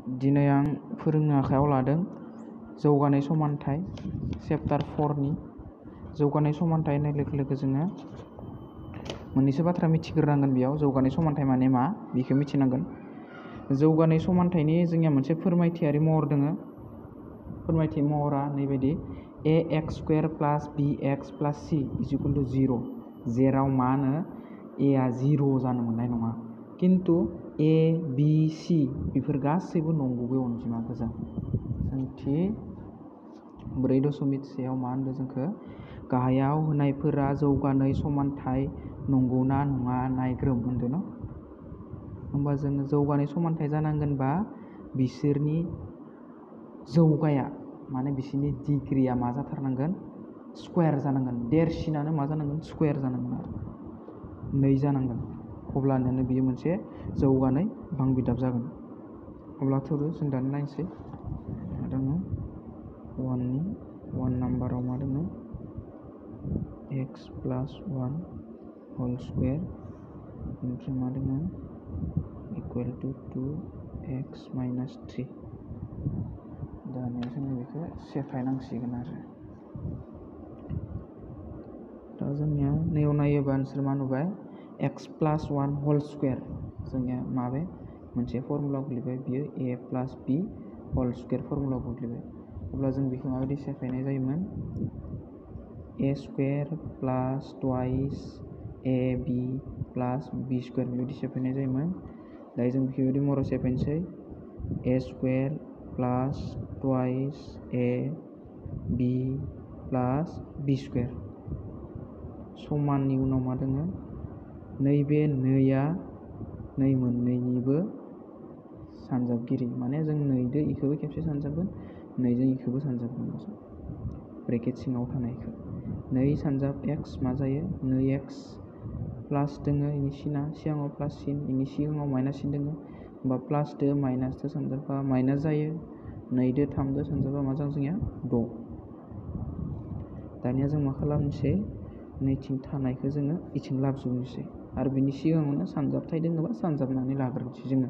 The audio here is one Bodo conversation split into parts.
दिनै आं फोरोंनो आखायाव लादों जौगानाय समानथाय चेप्टार 4 नि जौगानाय समानथाय होननाय लोगो लोगो जोङो मोननैसो बाथ्रा मिथिग्रोनांगोन। बेयाव जौगानाय समानथाय माने मा बेखौ मिथिनांगोन। जौगानाय समानथायनि जोंनिया मोनसे फोरमायथियारि महर दङ। फोरमायथि महरा नैबायदि ax² + bx + c = 0, जेराव मा होनो a आ 0 जानो मोननाय नङा, खिन्थु a, b, c बेफोर गासैबो नंगुबै अनजिमा गोजा। सोंथि 4.1 मा होनदों जोंखौ गाहायाव होनायफोरा जौगानाय समानथाय नंगौना नङा नायग्रोम होनदों न'। होमबा जोङो जौगानाय समानथाय जानांगोनबा बिसोरनि जौगाया माने बिसोरनि डिग्रिया मा जाथारनांगोन, स्कुवेर जानांगोन। देरसिनानो मा जानांगोन, स्कुवेर जानांगोन आरो 2 जानांगोन। अब्लानो बियो मोनसे जौगानाय बांबिदाब जागोन। अब्लाथ' जों दानो नायनोसै मा दङ 1 नाम्बाराव मा दङ x + 1 होल स्कुवेर ओमफ्राय मा दङ = 2x - 3। दानिया जोङो बेखौ सेफायनांसिगोन आरो दा जोंनिया नैयाव नायोबा नोंसोर मा नुबाय x + 1 होल स्कुवेर जोंनिया माबे मोनसे फर्मुलायाव गोग्लैबाय, बियो a + b होल स्कुवेर फर्मुलायाव गोग्लैबाय। अब्ला जों बेखौ माबायदि सेफायनाय जायोमोन, a² + 2 ab + b² बेबायदि सेफायनाय जायोमोन। दायो जों बेखौ बेबायदि महराव सेफायनोसै a² + 2 ab + b²। समाननि उनाव मा दङ, नैबे 2आ नै मोननैनिबो सानजाबगिरि, माने जों 2दो इखौबो खेबसे सानजाबगोन, 2जों इखौबो सानजाबगोन। ब्रेकेट सिङाव थानायखौ 2 सानजाब x मा जायो 2x प्लास दङ इनि सिना सिगाङाव प्लास सिन, इनि सिगाङाव माइनास सिन दङ। होमबा प्लासदो माइनासदो सानजाबबा माइनास जायो, 2दो 3दो सानजाबबा मा जागोन जोंनिया 6। दानिया जों मा खालामनोसै, नैथिं थानायखौ जोङो इथिं लाबोजोबनोसै आरो बिनि सिगाङावनो सानजाबथाय दङबा सानजाबनानै लाग्रोनोसै जोङो।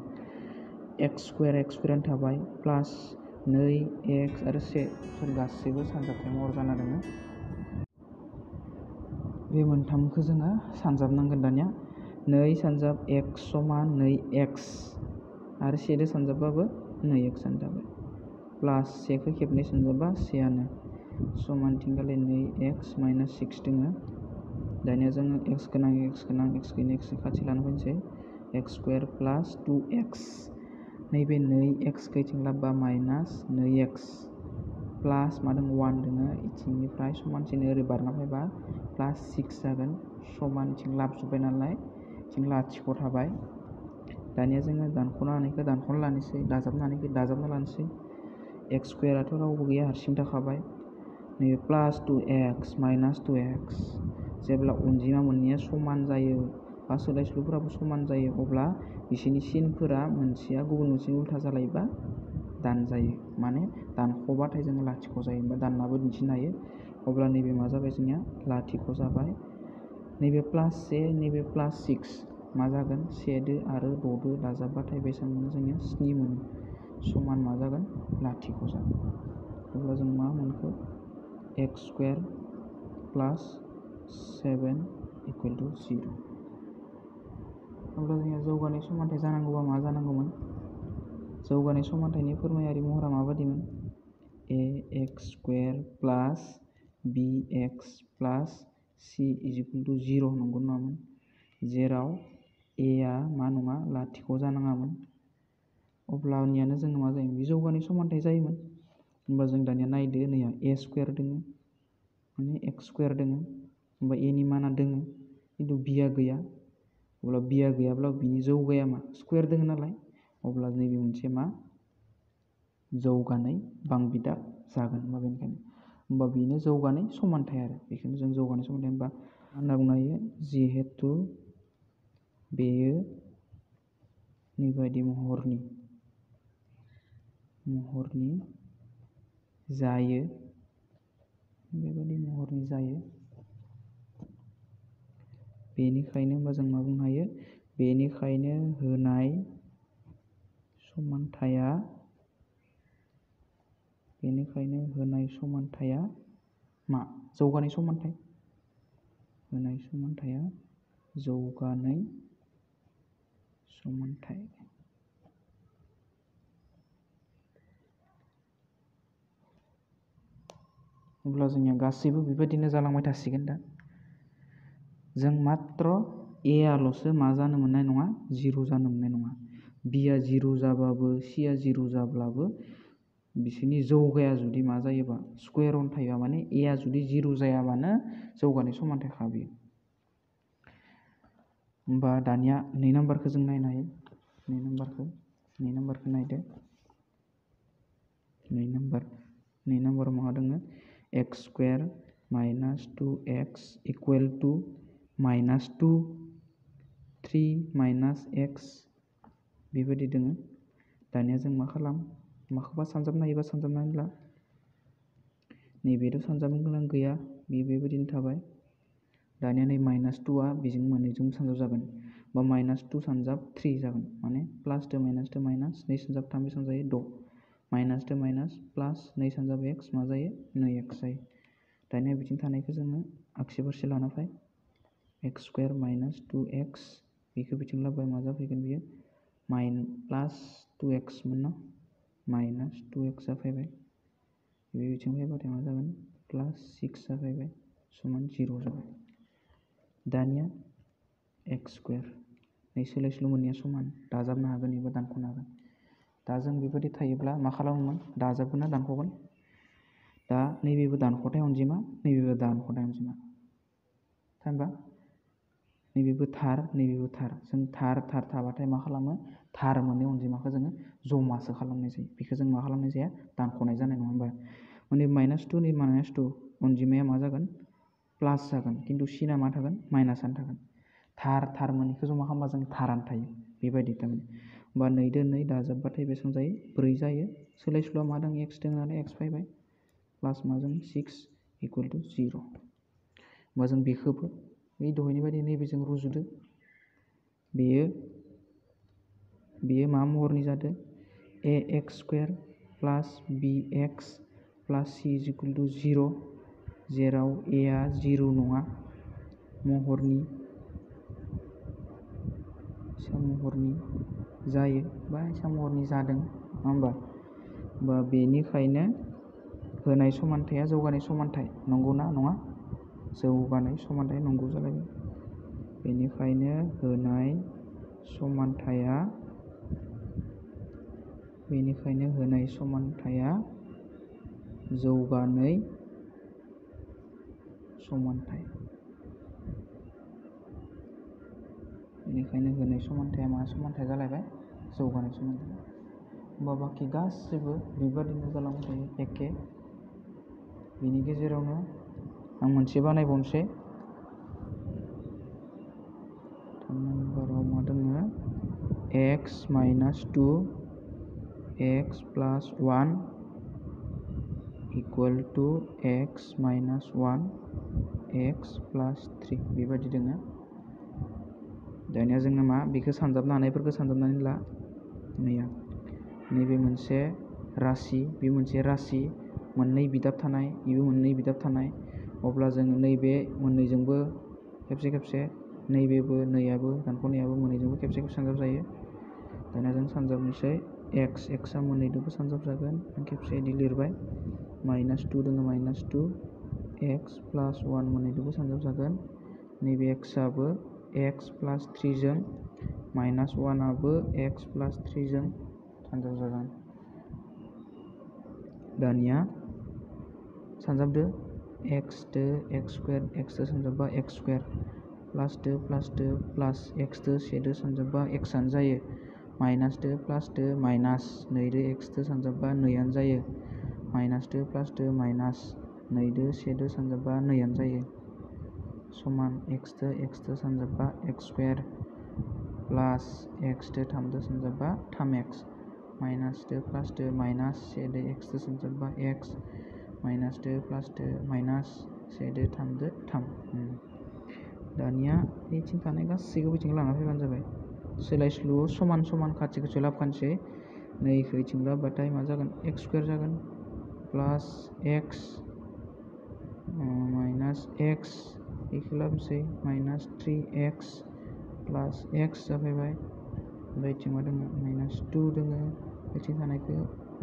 x² थाबाय प्लास 2x आरो 1 बेफोर गासैबो सानजाबथाय महर जाना दङ। बे मोनथामखौ जोङो सानजाबनांगोन। दानिया 2 सानजाब x = 2x आरो 1दो सानजाबबाबो 2x जाबाय, प्लास 1खौ खेबनै सानजाबबा 1आनो समानथिंगाले 2x - 6 दङ। दानिया जोङो x गोनां x खाथि लाना फैनोसै x² + 2x, नैबे 2x खौ इथिं लाबोबा माइनास 2x प्लास मा दङ 1 दङ, इथिंनिफ्राय समानसिन ओरै बारना फैबा प्लास 6 जागोन, समान इथिं लाबोजोब्बाय नालाय इथिं लाथिख' थाबाय। दानिया जोङो दानख'नो हानायखौ दानख'ना लानोसै, दाजाबनो हानायखौ दाजाबना लानोसै। x² आथ' रावबो गैया, हारसिं थाखाबाय। नैबे प्लास 2x माइनास 2x, जेब्ला अनजिमा मोननैया समान जायो बा सोलायस्लुफोराबो समान जायो अब्ला बिसोरनि सिनफोरा मोनसेया गुबुन मोनसेनि उल्था जालायोबा दानजायो, माने दानख'बाथाय जोङो लाथिख' जायो, होमबा दाननाबो दिन्थिनो हायो। अब्ला नैबे मा जाबाय जोंनिया लाथिख' जाबाय। नैबे प्लास 1 नैबे प्लास 6 मा जागोन 1दो आरो 6दो दाजाबबाथाय बेसेबां मोनो जोंनिया 7 मोनो, समान मा जागोन लाथिख' जागोन। अब्ला जों मा मोनखो x² + 7 = 0। अब्ला जोंनिया जौगानाय समानथाय जानांगौबा मा जानांगौमोन, जौगानाय समानथायनि फोरमायारि महरा माबायदिमोन, ax² + bx + c = 0 नंगौ नङामोन, जेराव a आ मा नङा लाथिख' जानाङामोन। अब्लानियानो जोङो मा जायोमोन, बे जौगानाय समानथाय जायोमोन। होमबा जों दानिया नायदो नैया a² दङ माने x² दङ, होमबा a नि माना दङ खिन्थु b आ गैया। अब्ला b आ गैयाब्ला बिनि जौगाया मा स्कुवेर दङ नालाय, अब्ला नैबे मोनसे मा जौगानाय बांबिदाब जागोन। बेनिखायनो होमबा बेनो जौगानाय समानथाय आरो बेखौनो जों जौगानाय समानथाय होनबा मा होनना बुंनो हायो, जिहेथु बेयो नैबायदि महरनि जायो, बेबायदि महरनि जायो, बेनिखायनो होमबा जों मा बुंनो हायो, बेनिखायनो होनाय समानथाया बेनिखायनो होनाय समानथाया मा? जौगानाय समानथाय। होनाय समानथाया जौगानाय समानथाय। अब्ला जोंनिया गासैबो बेबायदिनो जालांबाय थासिगोन। दा जों मात्र ए आल'सो मा जानो मोननाय नङा? 0 जानो मोननाय नङा। बिआ 0 जाबाबो सिआ 0 जाब्लाबो बिसोरनि जौगाया जुदि मा जायोबा स्कुवेर अन थायोबा, माने ए आ जुदि 0 जायाबानो जौगानाय समानथायखा बियो। होमबा दानिया 2 नाम्बारखौ जों नायनो हायो। 2 नाम्बारखौ नायदो। 2 नाम्बाराव मा दङ? X square minus 2x equal to minus 2 3 minus x बेबायदि दङ। दानिया जों मा खालाम? माखौबा सानजाबनो हायोबा सानजाबनानै ला। नैबेथ' सानजाबनो गोनां गैया, बेबायदिनो थाबाय। दानिया नै माइनास 2आ बेजों मोननैजों सानजाब जागोन, बा माइनास 2 सानजाब 3 जागोन। माने प्लास 2 माइनास 2 माइनास 2 सानजाब 3 बेसेबां जायो? 6 माइनास 2 माइनास प्लास 2 सानजाब एक्स मा जायो? 2x जायो। दानिया बिथिं थानायखौ जोङो आगसि फारसे लाना फै। एक्स स्कुवेर माइनास 2x बेखौ बिथिं लाबोबा मा जाफैगोन बियो? प्लास 2x मोन न? माइनास 2x जाफैबाय। बे बिथिं फैबाथाय मा जागोन? प्लास 6 जाफैबाय समान 0 जाबाय। दानिया एक्स स्कुवेर नै सोलाय सोल' मोननैया समान, दाजाबनो हागोन एबा दानख'नो हागोन। दा जों बेबायदि थायोब्ला मा खालामोमोन? दाजाबगोन ना दानख'गोन? दा नैबेबो दानख'थाय अनजिमा, नैबेबो दानख'थाय अनजिमा। थामहिनबा नैबेबो थार, नैबेबो थार। जों थार थाबाथाय मा खालामो? थार मोननै अनजिमाखौ जोङो जमासो खालामनाय जायो। बेखौ जों मा खालामनाय जाया? दानख'नाय जानाय नङा होमबा? माने माइनास 2 नै माइनास 2 अनजिमाया मा जागोन? प्लास जागोन, खिन्थु सिना मा थागोन? माइनासआनो थागोन। थार मोननैखौ जमा खालामबा जों थारानो थायो। बेबायदि थारमाने। होमबा 2 दो 2 दाजाबबाथाय बेसेबां जायो? 4 जायो। सोलाय सोल'आ मा दं? एक्स दङ नालाय एक्स फैबाय। प्लास माजों 6 इकुवेल टु 0। होमबा जों बेखौबो बै दहायनि बायदि नैबेजों रुजुदो। बेयो मा महरनि जादों? A x square plus b x plus c is equal to 0, जेराव ए आ 0 नङा महरनि जायो, बा इसा महरनि जादों, नङा होमबा? बा बेनिखायनो होनाय समानथाया जौगानाय समानथाय। नंगौना नङा? जौगानाय समानथाय नंगौ जालायबाय। बेनिखायनो होनाय समानथाया जौगानाय समानथाय। बेनिखायनो होनाय समानथाया मा समानथाय जालायबाय? जौगानाय समानथाय। होमबा बाखि गासैबो बेबादिनो जालांबाय थायो एखे। बेनि गेजेरावनो आं मोनसे बानायबावनोसै। 3 नाम्बाराव मा दङ? एक्स माइनास 2 एक्स प्लास 1 इकुवेल टु एक्स माइनास 1 एक्स प्लास 3 बेबायदि दङ। दानिया जोङो मा? बेखौ सानजाबनो हानायफोरखौ सानजाबनानै ला। नैबे मोनसे रासि, बे मोनसे रासि, मोननै बिदाब थानाय, बेबो मोननै बिदाब थानाय। अब्ला जोङो नैबे मोननैजोंबो खेबसे नैबेबो नैयाबो दानख'नायाबो मोननैजोंबो खेबसे सानजाब जायो। दानिया जों सानजाबनोसै। एक्सआ मोननैजोंबो सानजाब जागोन। आं खेबसे बिदि लिरबाय। माइनास 2 दङ, माइनास 2 एक्स प्लास 1 मोननैजोंबो सानजाब जागोन। नैबे एक्सआबो एक्स प्लास 3 जों, माइनास 1 आबो एक्स प्लास 3 जों सानजाब जागोन। दानिया सानजाबदो। एक्स दो एक्स स्कुवेर, एक्स दो सानजाबबा एक्स स्कुवेर प्लास 2 प्लास एक्स दो से दो सानजाबबा एक्सआनो जायो। माइनास 2 प्लास 2 माइनास 2 दो एक्स दो सानजाबबा 2आनो जायो। माइनास 2 प्लास 2 माइनास 2 दो से दो सानजाबबा 2आनो जायो। समान एक्स दो सानजाबबा एक्स स्कुवेर प्लास एक्स दो 3 दो सानजाबबा 3x माइनास 2 प्लास 2 माइनास 1 दो एक्स दो सानजाबबा एक्स माइनास 2 प्लास 2 माइनास 1 दो 3 दो 3। दानिया बेथिं थानाय गासैखौबो बिथिं लाना फैबानो जाबाय। सोलाय सोल'आव समान खाथि लाबोखानोसै। नैखौ बिथिं लाबोबाथाय मा जागोन? एक्स स्कुवेर जागोन प्लास एक्स माइनास एक्स बेखौ लाबोनोसै माइनास 3x प्लास एक्स जाफैबाय। बेथिं मा दङ माइनास 2 दङ बेथिं थानायखौ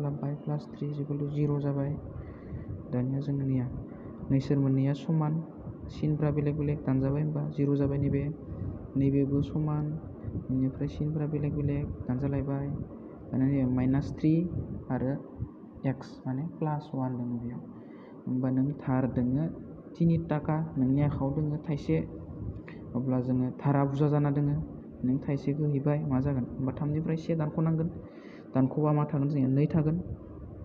लाबोबाय प्लास 3 = 0 जाबाय। दानिया जोंनिया नैसोर मोननैया समान सिनफ्रा बेलेग बेलेग दानजाबाय होमबा 0 जाबाय। नैबेबो समान बेनिफ्राय सिनफ्रा बेलेग बेलेग दानजालायबाय। दानिया माइनास 3 आरो एक्स माने प्लास 1 दङ बेयाव। होमबा नों थार दोङो 3 थाखा नोंनि आखायाव दोङो थाइसे, अब्ला जोङो थारा बुरजा जाना दोङो नों थाइसेखौ हैबाय मा जागोन होमबा 3 निफ्राय 1 दानख'नांगोन। दानख'बा मा थागोन जोंनिया 2 थागोन।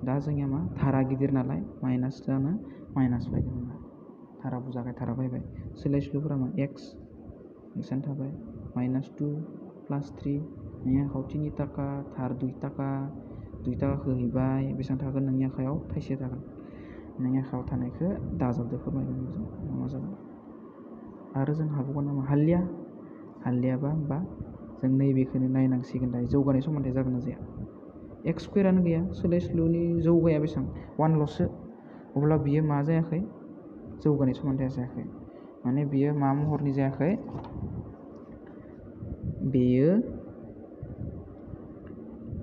दा जोंनिया मा थारा गिदिर नालाय माइनास जानो माइनास फैगोन होनबा थारा बुरजाखाय थारा फैबाय। सोलायस्लुफोरा मा एक्सआनो थाबाय माइनास 2 प्लास 3 नोंनि आखायाव 3 थाखा थार 2 थाखा 2 थाखाखौ हैबाय बेसेबां थागोन नोंनि आखायाव थाइसे थागोन। नोंनि आखायाव थानायखौ दाजाबदो फोरमायगोन जों मा जागोन। आरो जों हाबावगोन नामा हालियाबा होमबा जों नैबेखौनो नायनांसिगोन दायो जौगानाय समानथाय जागोन ना जाया। एक्स स्कुवेरानो गैया सोलायस्लुनि जौगाया बेसेबां 1ल'सो, अब्ला बियो मा जायाखै जौगानाय समानथाया जायाखै। माने बियो मा महरनि जायाखै बेयो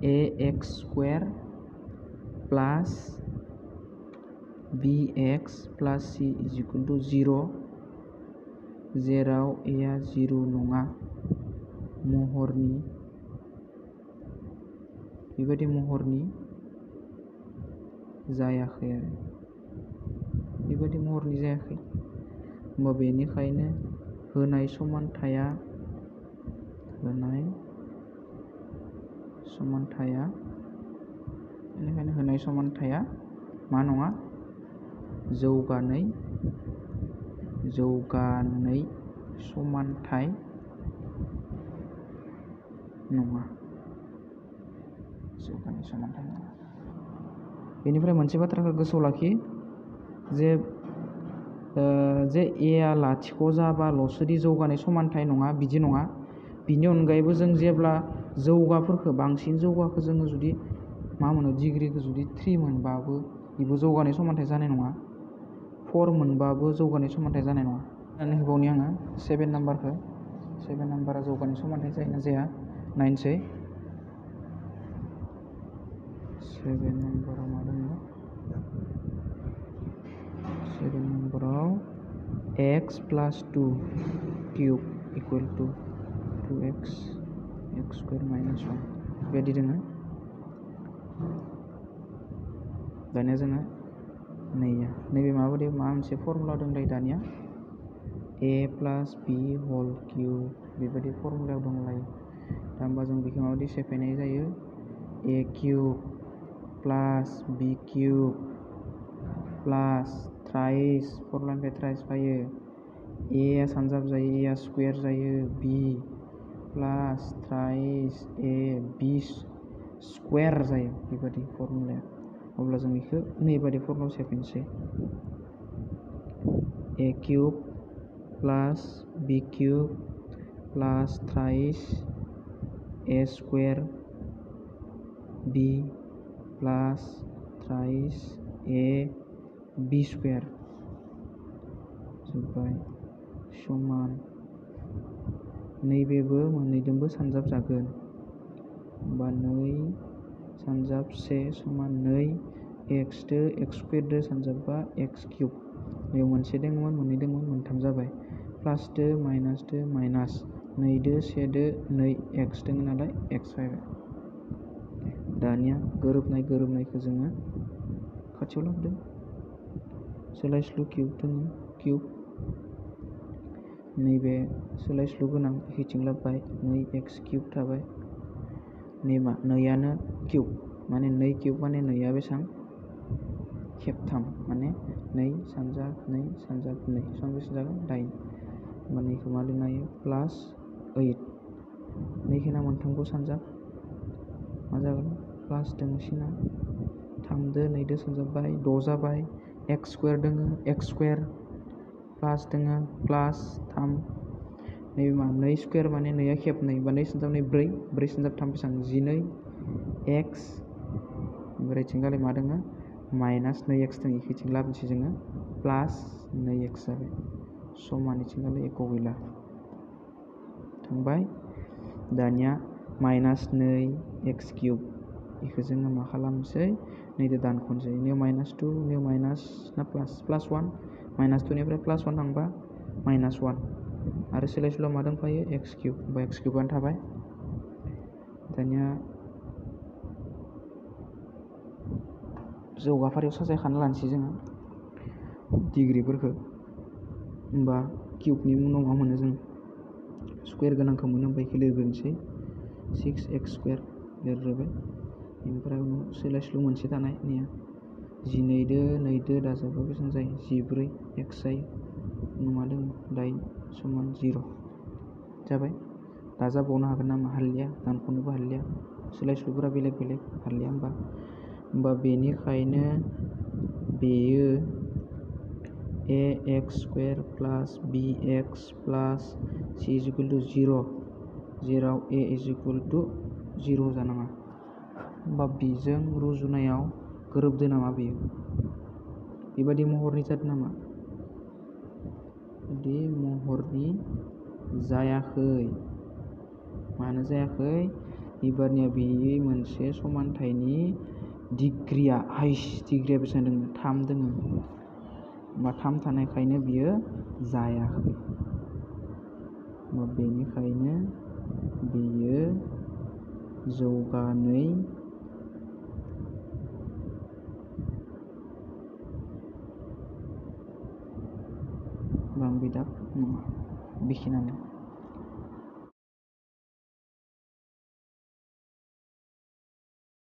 ax स्कुवेर प्लास bx प्लास c = 0 जेराव a आ 0 नङा महरनि बेबायदि महरनि जायाखै आरो बेबायदि महरनि जायाखै। होमबा बेनिखायनो होनाय समानथाया मा नङा जौगानाय समानथाय नङा। बेनिफ्राय मोनसे बाथ्राखौ गोसोआव लाखि जे ए आ लाथिख' जाबाल'सो दि जौगानाय समानथाय नङा बिदि नङा। बिनि अनगायैबो जों जेब्ला बांसिन जौगाखौ जोङो जुदि डिग्रिखौ जुदि 3 मोनबाबो बेबो जौगानाय समानथाय जानाय नङा। 4 मोनबाबो जौगानाय समानथाय जानाय नङा। होननानै होबावनि आङो 7 नाम्बारा जौगानाय समानथाय जायोना जाया नायनोसै। 7 नाम्बाराव मा दङ 7 नाम्बाराव x प्लास 2 किउब = 2x स्कुवेर माइनास 1 बेबायदि दङ। दानिया जोङो नैबे माबा मोनसे फर्मुला दंलाय दानिया a plus b whole cube बेबायदि फर्मुलायाव दंलायो। दा होमबा जों बेखौ माबायदि सेफायनाय जायो a cube plus b cube plus thrice फर्मुलानिफ्राय थ्राइस फैयो a आ सानजाब जायो a आ स्कुवेर जायो b plus thrice a b square जायो बेबायदि फर्मुलाया। अब्ला जों बेखौ नैबादि फर्मुलायाव सेफायनोसै a cube plus b cube plus thrice a square b plus thrice a b square जोब्बाय समान नैबेबो मोननैदोंबो सानजाब जागोन। होमबा 2 सानजाब 1 समान 2 x दो x स्कुवेरदो सानजाबबा x किउब बेयाव मोनसे दङमोन मोननै दङमोन मोनथाम जाबाय प्लास दो माइनास 2 दो 1 दो 2 x दङ नालाय x फैबाय। दानिया गोरोबनायखौ जोङो खाथियाव लाबोदो सोलायस्लु किउब दङ किउब नैबे सोलायस्लु गोनां हिटिं लाबोबाय 2x किउब थाबाय नैमा 2आनो किउब माने 2 किउब माने 2आ बेसेबां खेबथाम माने 2 सानजाब 2 सानजाब 2 बेसे जागोन 8। होमबा नैखौ मा लिरनो हायो प्लास 8 नैखिना मोनथामखौ सानजाब मा जागोन प्लास दोंसिना 3 दो 2 दो सानजाबबाय 6 जाबाय x स्कुवेर दोङो x स्कुवेर प्लास दोङो प्लास 3 नैबे मा 2 स्कुवेर माने 2आ खेब 2 बा 2 सानजाब 2 4 4 सानजाब 3 बेसेबां 12 x ओमफ्राय इथिंगालै मा दोङो माइनास 2x दं इखिथिं लाबोनोसै जोङो प्लास 2x जाबाय समान इथिंगालाय एख' गैला थांबाय। दानिया माइनास 2x किउब इखौ जोङो मा खालामनोसै नैदो दानख'नोसै निउ माइनास 2 निउ माइनास ना प्लास 1 माइनास 2 निफ्राय प्लास 1 थांबा माइनास 1 आरो सोलाय सोल' मा दंफायो x किउब होमबा x किउबानो थाबाय। दानिया जौगाफारियाव साजायखाना लानोसै जोङो डिग्रिफोरखौ होमबा किउबनि उनाव मा मोनो जों स्कुवेर गोनांखौ मोनो ओमफ्राय इखौ लिरग्रोनोसै 6x स्कुवेर लिरग्रोबाय ओमफ्राय उनाव सोलाय सोल' मोनसे थानाय नैया 12 दो 2 दो दाजाबा बेसेबां जायो 14x जायो उनाव मा दङ दाइन समान 0 जाबाय। दाजाबावनो हागोन नामा हालिया दानख'नोबो हालिया सोलाय सोल'फोरा बेलेग बेलेग हालिया होमबा बेनिखायनो बेयो ax स्कुवेर प्लास bx प्लास c = 0 जेराव a = 0 जानाङा होमबा बिजों रुजुनायाव गोरोबदो नामा बेयो बेबादि महरनि जादों नामा बिदि महरनि जायाखै। मानो जायाखै एबारनिया बेयो मोनसे समानथायनि डिग्रिया हाइस्ट डिग्रिया बेसेबां दङ 3 दङ होमबा 3 थानायखायनो बियो जायाखै होमबा बेनिखायनो बेयो जौगानै बांबिदाब नङा बेखिनियानो।